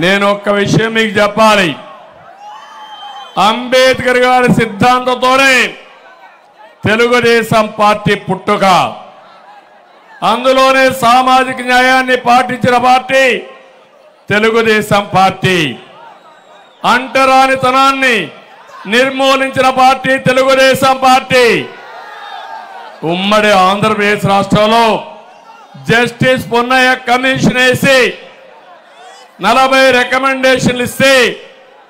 నేను ఒక్క విషయం మీకు చెప్పాలి. అంబేద్కర్ గారి సిద్ధాంతంతోనే తెలుగుదేశం పార్టీ పుట్టుక. అందులోనే సామాజిక న్యాయాన్ని పాటించిన పార్టీ తెలుగుదేశం పార్టీ. అంటరానితనాన్ని నిర్మూలించిన పార్టీ తెలుగుదేశం పార్టీ. ఉమ్మడి ఆంధ్రప్రదేశ్ రాష్ట్రంలో జస్టిస్ పొన్నయ్య కమిషన్ వేసి 40 రికమెండేషన్లు ఇస్తే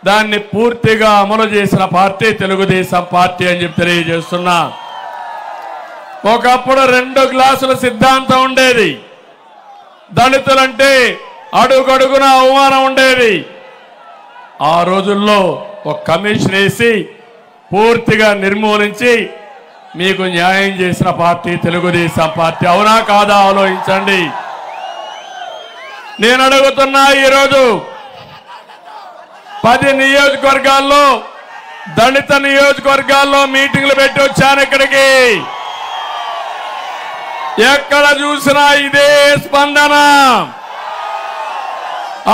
దాన్ని పూర్తిగా అమలు చేసిన పార్టీ తెలుగుదేశం పార్టీ అని చెప్పి తెలియజేస్తున్నా. ఒకప్పుడు 2 గ్లాసుల సిద్ధాంతం ఉండేది. దళితులంటే అడుగడుగున అవమానం ఉండేది. ఆ రోజుల్లో ఒక కమిషన్ వేసి పూర్తిగా నిర్మూలించి మీకు న్యాయం చేసిన పార్టీ తెలుగుదేశం పార్టీ. అవునా కాదా ఆలోచించండి. నేను అడుగుతున్నా, ఈరోజు 10 నియోజకవర్గాల్లో దళిత నియోజకవర్గాల్లో మీటింగ్లు పెట్టి వచ్చాను. ఇక్కడికి ఎక్కడ చూసినా ఇదే స్పందన.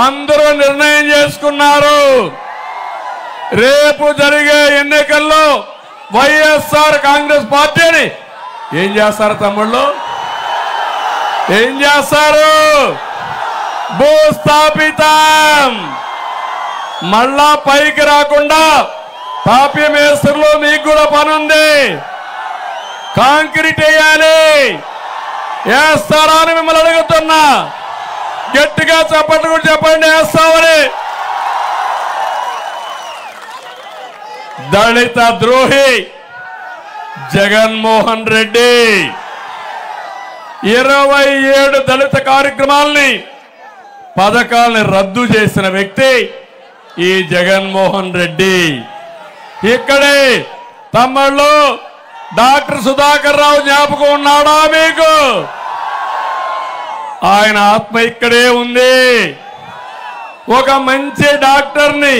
అందరూ నిర్ణయం చేసుకున్నారు, రేపు జరిగే ఎన్నికల్లో వైఎస్ఆర్ కాంగ్రెస్ పార్టీని ఏం చేస్తారు తమ్ముళ్ళు? ఏం చేస్తారు? భూస్థాపితం. మళ్ళా పైకి రాకుండా తాపీ మేస్త్రులు మీకు కూడా పనుంది. కాంక్రీట్ వేయాలి. వేస్తారా అని మిమ్మల్ని అడుగుతున్నా. గట్టిగా చప్పట్లు కూడా చెప్పండి, వేస్తామని. దళిత ద్రోహి జగన్మోహన్ రెడ్డి 27 దళిత కార్యక్రమాలని పథకాలని రద్దు చేసిన వ్యక్తి ఈ జగన్మోహన్ రెడ్డి. ఇక్కడే తమ్ముళ్ళు డాక్టర్ సుధాకర్ రావు జ్ఞాపకం ఉన్నాడా మీకు? ఆయన ఆత్మ ఇక్కడే ఉంది. ఒక మంచి డాక్టర్ని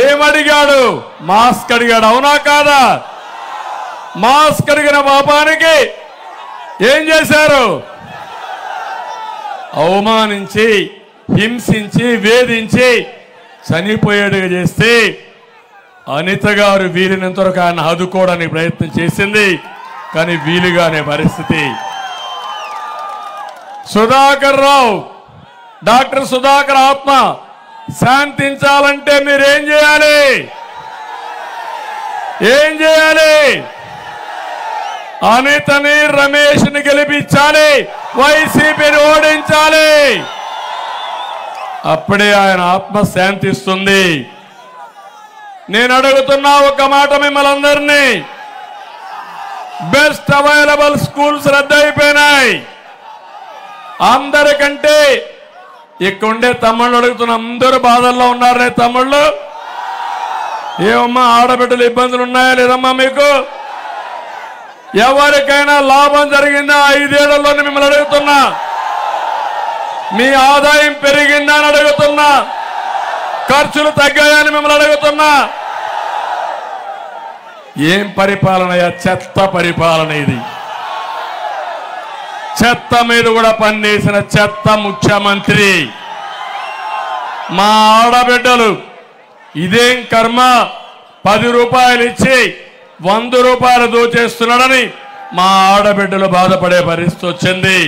ఏమడిగాడు? మాస్క్ అడిగాడు. అవునా కాదా? మాస్క్ అడిగిన పాపానికి ఏం చేశారు? అవమానించి, హింసించి, వేధించి చనిపోయేట్టుగా చేస్తే అనిత గారు వీలినంతవరకు ఆయన ఆదుకోవడానికి ప్రయత్నం చేసింది. కానీ వీలుగానే పరిస్థితి. సుధాకర్ రావు, డాక్టర్ సుధాకర్ ఆత్మ శాంతించాలంటే మీరేం చేయాలి? ఏం చేయాలి? అనితని, రమేష్ని గెలిపించాలి, వైసీపీని ఓడించాలి. అప్పుడే ఆయన ఆత్మ శాంతిస్తుంది. నేను అడుగుతున్నా ఒక మాట మిమ్మల్ని అందరినీ. బెస్ట్ అవైలబుల్ స్కూల్స్ రద్దయిపోయినాయి. అందరికంటే ఇక్కడుండే తమ్ముళ్ళు అడుగుతున్న, అందరూ బాధల్లో ఉన్నారనే తమ్ముళ్ళు. ఏమమ్మా ఆడబిడ్డలు ఇబ్బందులు ఉన్నాయా లేదమ్మా మీకు? ఎవరికైనా లాభం జరిగిందా 5 ఏళ్లలోనే మిమ్మల్ని అడుగుతున్నా? మీ ఆదాయం పెరిగిందా అని అడుగుతున్నా? ఖర్చులు తగ్గాయని మిమ్మల్ని అడుగుతున్నా? ఏం పరిపాలన? చెత్త పరిపాలన ఇది. చెత్త మీద కూడా పనిచేసిన చెత్త ముఖ్యమంత్రి. మా ఆడబిడ్డలు ఇదేం కర్మ, 10 రూపాయలు ఇచ్చి 100 రూపాయలు దోచేస్తున్నాడని మా ఆడబిడ్డలు బాధపడే పరిస్థితి వచ్చింది.